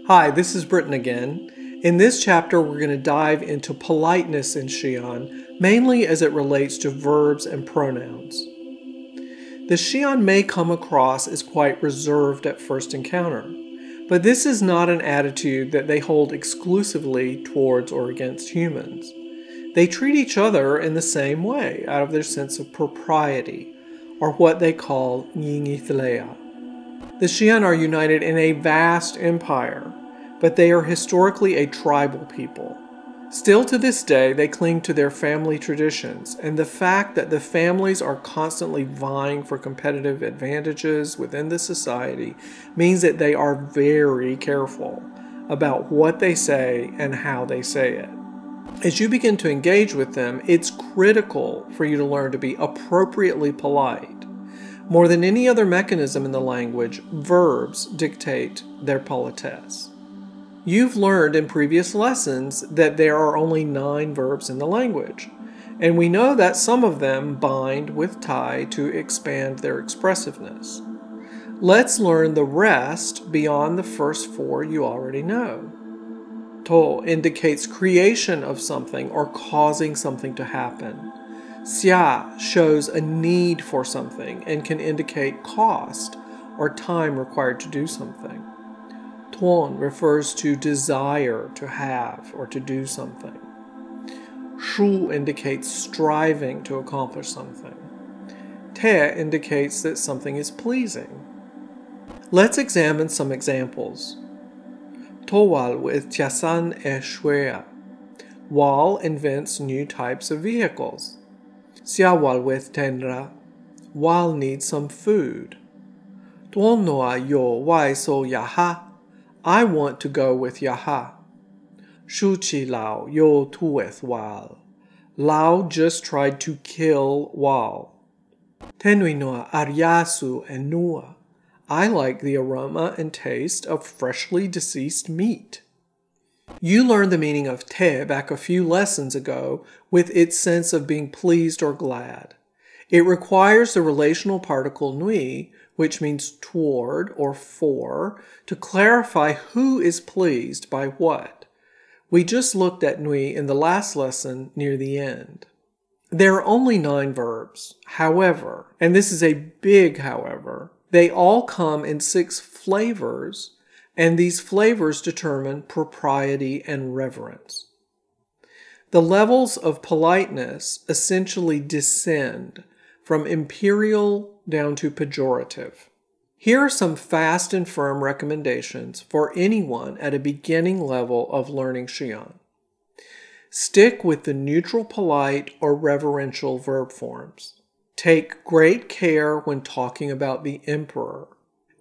Hi, this is Britton again. In this chapter, we're going to dive into politeness in Xi'an, mainly as it relates to verbs and pronouns. The Xi'an may come across as quite reserved at first encounter, but this is not an attitude that they hold exclusively towards or against humans. They treat each other in the same way out of their sense of propriety, or what they call Yingithlea. The Xi'an are united in a vast empire, but they are historically a tribal people. Still to this day, they cling to their family traditions, and the fact that the families are constantly vying for competitive advantages within the society means that they are very careful about what they say and how they say it. As you begin to engage with them, it's critical for you to learn to be appropriately polite. More than any other mechanism in the language, verbs dictate their politesse. You've learned in previous lessons that there are only 9 verbs in the language, and we know that some of them bind with tie to expand their expressiveness. Let's learn the rest beyond the first 4 you already know. To indicates creation of something or causing something to happen. Xia shows a need for something and can indicate cost or time required to do something. Tuan refers to desire to have or to do something. Shu indicates striving to accomplish something. Te indicates that something is pleasing. Let's examine some examples. Towal with Tiasan e Shuea. Wal invents new types of vehicles. Siawal with Tenra. Wal needs some food. Tuan noa yo wai so yaha. I want to go with Yaha. Shu chi lao yo tu with Wal. Lao just tried to kill Wal. Tenui noa aryasu and nua. I like the aroma and taste of freshly deceased meat. You learned the meaning of te back a few lessons ago with its sense of being pleased or glad. It requires the relational particle nui, which means toward or for, to clarify who is pleased by what. We just looked at nui in the last lesson near the end. There are only 9 verbs. However, and this is a big however, they all come in 6 flavors, and these flavors determine propriety and reverence. The levels of politeness essentially descend from imperial down to pejorative. Here are some fast and firm recommendations for anyone at a beginning level of learning Xi'an. Stick with the neutral polite or reverential verb forms. Take great care when talking about the emperor.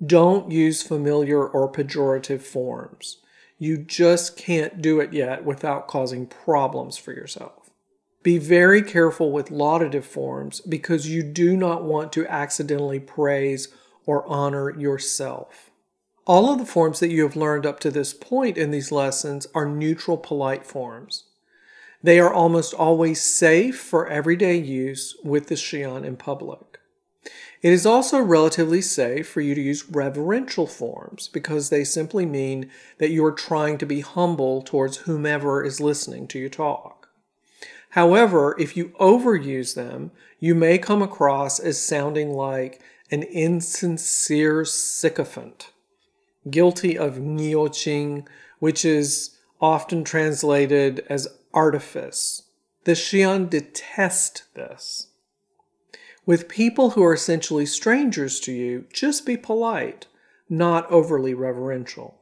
Don't use familiar or pejorative forms. You just can't do it yet without causing problems for yourself. Be very careful with laudative forms because you do not want to accidentally praise or honor yourself. All of the forms that you have learned up to this point in these lessons are neutral polite forms. They are almost always safe for everyday use with the Xi'an in public. It is also relatively safe for you to use reverential forms because they simply mean that you are trying to be humble towards whomever is listening to you talk. However, if you overuse them, you may come across as sounding like an insincere sycophant, guilty of nioqing, which is often translated as artifice. The Xi'an detest this. With people who are essentially strangers to you, just be polite, not overly reverential.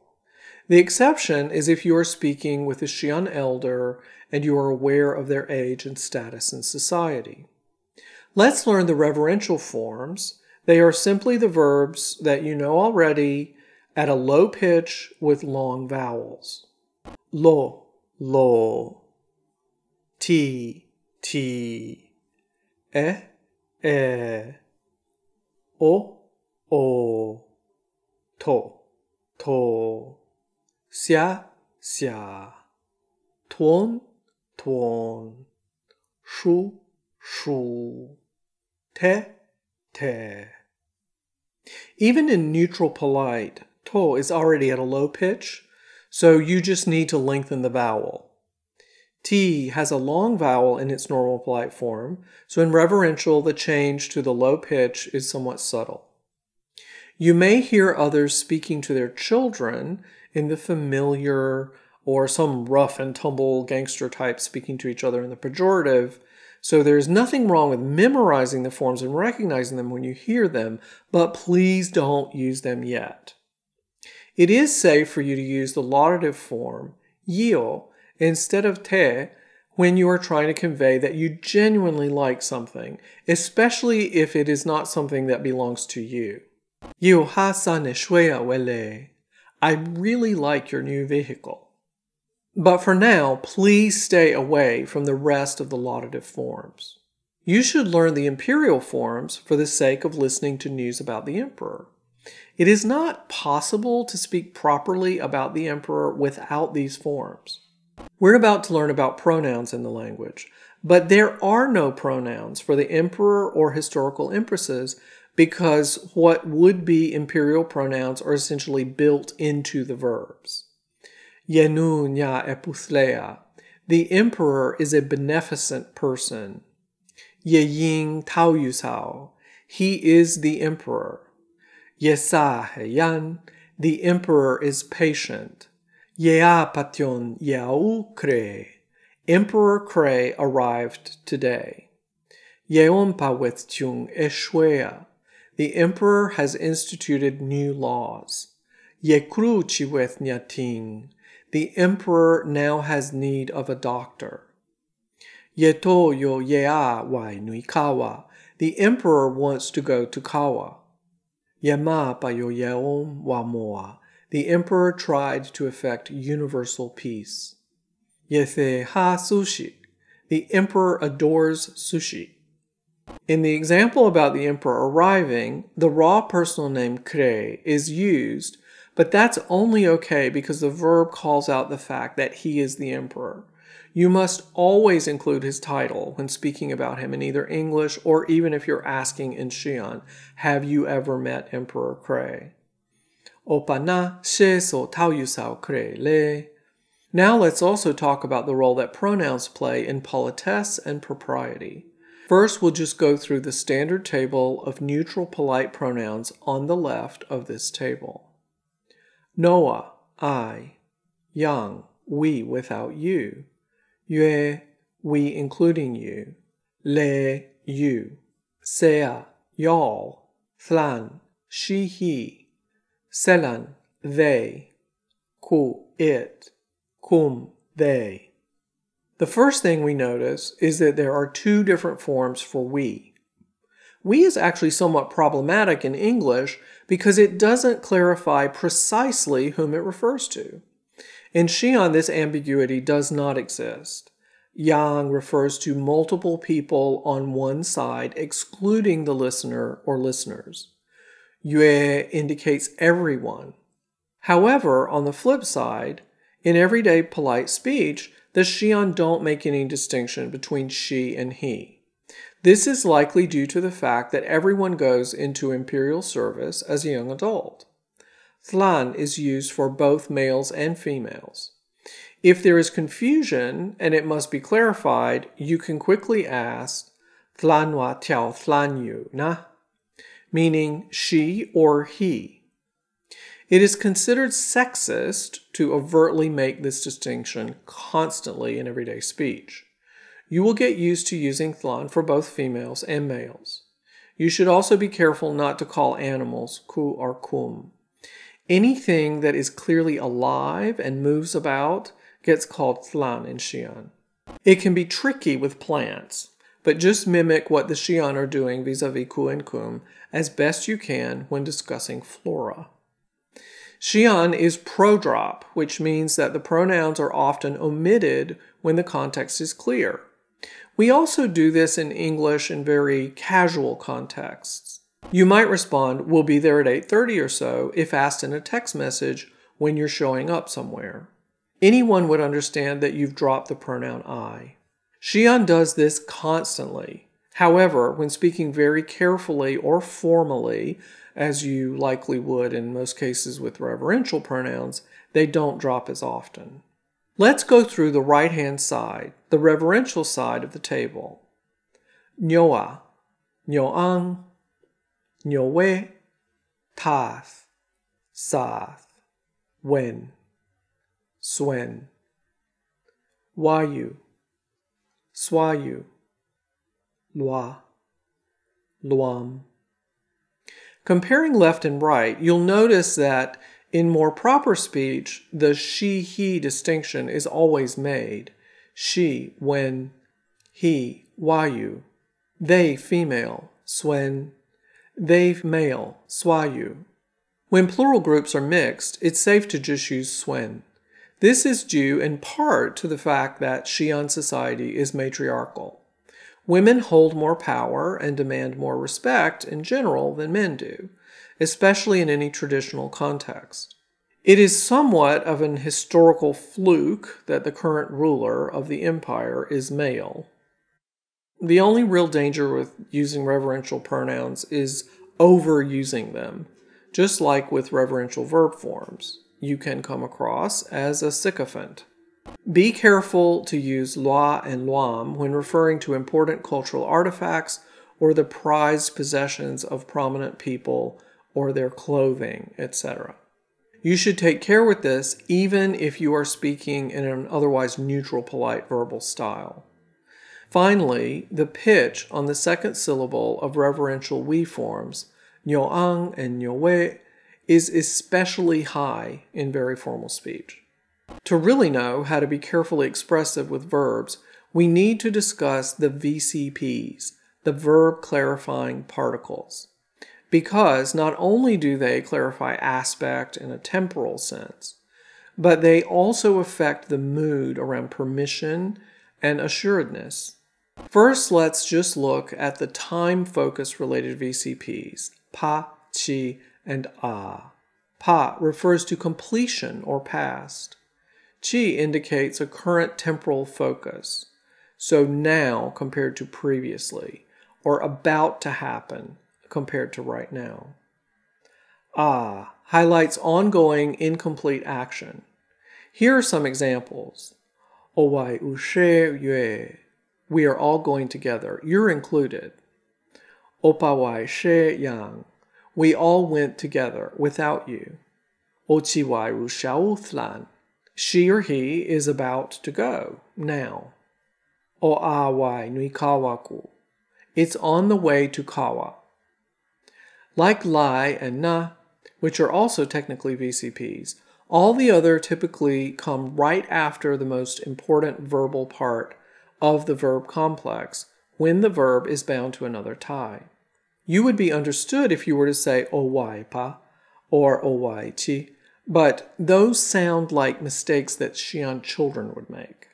The exception is if you are speaking with a Xi'an elder and you are aware of their age and status in society. Let's learn the reverential forms. They are simply the verbs that you know already at a low pitch with long vowels. Lo, lo. Ti, ti. O. To. Xia, xia. Tuan, shu. Te. Even in neutral polite, to is already at a low pitch, So you just need to lengthen the vowel. T has a long vowel in its normal polite form, so in reverential, the change to the low pitch is somewhat subtle. You may hear others speaking to their children in the familiar, or some rough and tumble gangster type speaking to each other in the pejorative. So there's nothing wrong with memorizing the forms and recognizing them when you hear them, but please don't use them yet. It is safe for you to use the laudative form, yo, instead of te, when you are trying to convey that you genuinely like something, especially if it is not something that belongs to you. Yo ha sa ne shwea wele. I really like your new vehicle. But for now, please stay away from the rest of the laudative forms. You should learn the imperial forms for the sake of listening to news about the emperor. It is not possible to speak properly about the emperor without these forms. We're about to learn about pronouns in the language, but there are no pronouns for the emperor or historical empresses because what would be imperial pronouns are essentially built into the verbs. Yenu nya eputhlea. The emperor is a beneficent person. Yeying taoyusao. He is the emperor. Yesa heyan. The emperor is patient. Yea patyon yao kre. Emperor Kre arrived today. Yeon pawethyung eshwea. The emperor has instituted new laws. Yekru chiweth nyating. The emperor now has need of a doctor. Yeto yo yea wai nui kawa. The emperor wants to go to Kawa. Yama pa yo yeom wa moa. The emperor tried to effect universal peace. Yethe ha sushi. The emperor adores sushi. In the example about the emperor arriving, the raw personal name Kre is used, but that's only okay because the verb calls out the fact that he is the emperor. You must always include his title when speaking about him in either English or even if you're asking in Xi'an, have you ever met Emperor Kre? Opana she so taoyusao Kre le. Now let's also talk about the role that pronouns play in politesse and propriety. First, we'll just go through the standard table of neutral polite pronouns on the left of this table. Noah, I. Yang, we without you. Yue, we including you. Le, you. Sea, y'all. Thlan, she, he. Selan, they. Ku, it. Kum, they. The first thing we notice is that there are two different forms for we. We is actually somewhat problematic in English because it doesn't clarify precisely whom it refers to. In Xi'an, this ambiguity does not exist. Yang refers to multiple people on one side, excluding the listener or listeners. Yue indicates everyone. However, on the flip side, in everyday polite speech, the Xi'an don't make any distinction between she and he. This is likely due to the fact that everyone goes into imperial service as a young adult. Thlan is used for both males and females. If there is confusion and it must be clarified, you can quickly ask Thlan wa tiao thlan yu na, meaning she or he. It is considered sexist to overtly make this distinction constantly in everyday speech. You will get used to using thlan for both females and males. You should also be careful not to call animals ku or kum. Anything that is clearly alive and moves about gets called thlan in Xi'an. It can be tricky with plants, but just mimic what the Xi'an are doing vis-a-vis ku and kum as best you can when discussing flora. Xi'an is pro-drop, which means that the pronouns are often omitted when the context is clear. We also do this in English in very casual contexts. You might respond, "We'll be there at 8:30 or so," if asked in a text message when you're showing up somewhere. Anyone would understand that you've dropped the pronoun I. Xi'an does this constantly. However, when speaking very carefully or formally, as you likely would in most cases with reverential pronouns, they don't drop as often. Let's go through the right-hand side, the reverential side of the table. Nyoa, nyoang, nyowe, tath, sath, wen, swen, wayu, swayu, lwa, luam. Comparing left and right, you'll notice that in more proper speech, the she-he distinction is always made. She, when, he, wayu, they, female, swen, they, male, swayu. When plural groups are mixed, it's safe to just use swen. This is due in part to the fact that Xi'an society is matriarchal. Women hold more power and demand more respect in general than men do, especially in any traditional context. It is somewhat of an historical fluke that the current ruler of the empire is male. The only real danger with using reverential pronouns is overusing them, just like with reverential verb forms. You can come across as a sycophant. Be careful to use lwa and luam when referring to important cultural artifacts or the prized possessions of prominent people or their clothing, etc. You should take care with this even if you are speaking in an otherwise neutral, polite verbal style. Finally, the pitch on the second syllable of reverential we forms, nyoang and nyowe, is especially high in very formal speech. To really know how to be carefully expressive with verbs, we need to discuss the VCPs, the verb clarifying particles, because not only do they clarify aspect in a temporal sense, but they also affect the mood around permission and assuredness. First, let's just look at the time-focus related VCPs, pa, chi, and a. Pa refers to completion or past. Chi indicates a current temporal focus, so now compared to previously, or about to happen compared to right now. A highlights ongoing incomplete action. Here are some examples. Owai ushe yue. We are all going together. You're included. Opawai she yang. We all went together without you. Ochiwai rushaothlan. She or he is about to go, now. O-a-wai nui kawaku. It's on the way to Kawa. Like lai and na, which are also technically VCPs, all the other typically come right after the most important verbal part of the verb complex when the verb is bound to another tie. You would be understood if you were to say o-wai pa or o-wai chi, but those sound like mistakes that Xi'an children would make.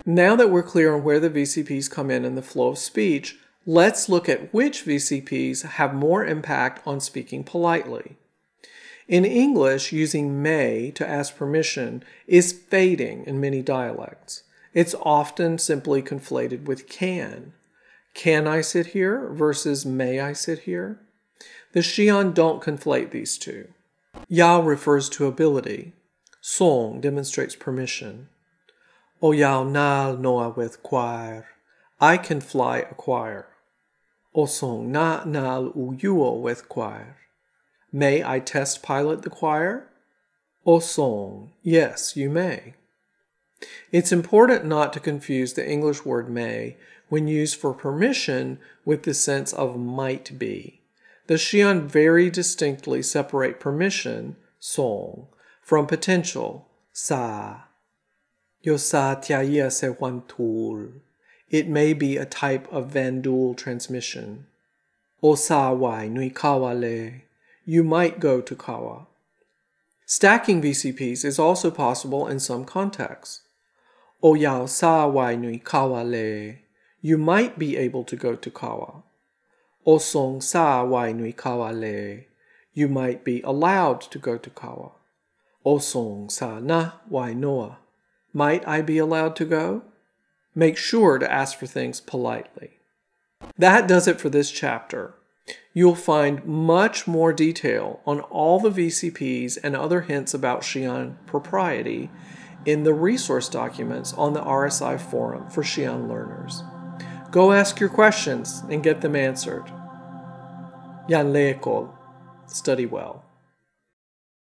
Now that we're clear on where the VCPs come in the flow of speech, let's look at which VCPs have more impact on speaking politely. In English, using may to ask permission is fading in many dialects. It's often simply conflated with can. Can I sit here versus may I sit here? The Xi'an don't conflate these two. Ya refers to ability. Song demonstrates permission. O yao nal noa with choir. I can fly a choir. O song na nal uyuo with choir. May I test pilot the choir? O song, yes, you may. It's important not to confuse the English word may when used for permission with the sense of might be. The Xi'an very distinctly separate permission, song, from potential, sa. Yo sa tiaia se huan tul. It may be a type of Van Duel transmission. O sa wai nui kawa le. You might go to Kawa. Stacking VCPs is also possible in some contexts. O yao sa wai nui kawa le. You might be able to go to Kawa. O song sa wai nui kawa le. You might be allowed to go to Kawa. O song sa na wai noa. Might I be allowed to go? Make sure to ask for things politely. That does it for this chapter. You'll find much more detail on all the VCPs and other hints about Xi'an propriety in the resource documents on the RSI forum for Xi'an learners. Go ask your questions and get them answered. Yan le ekol. Study well.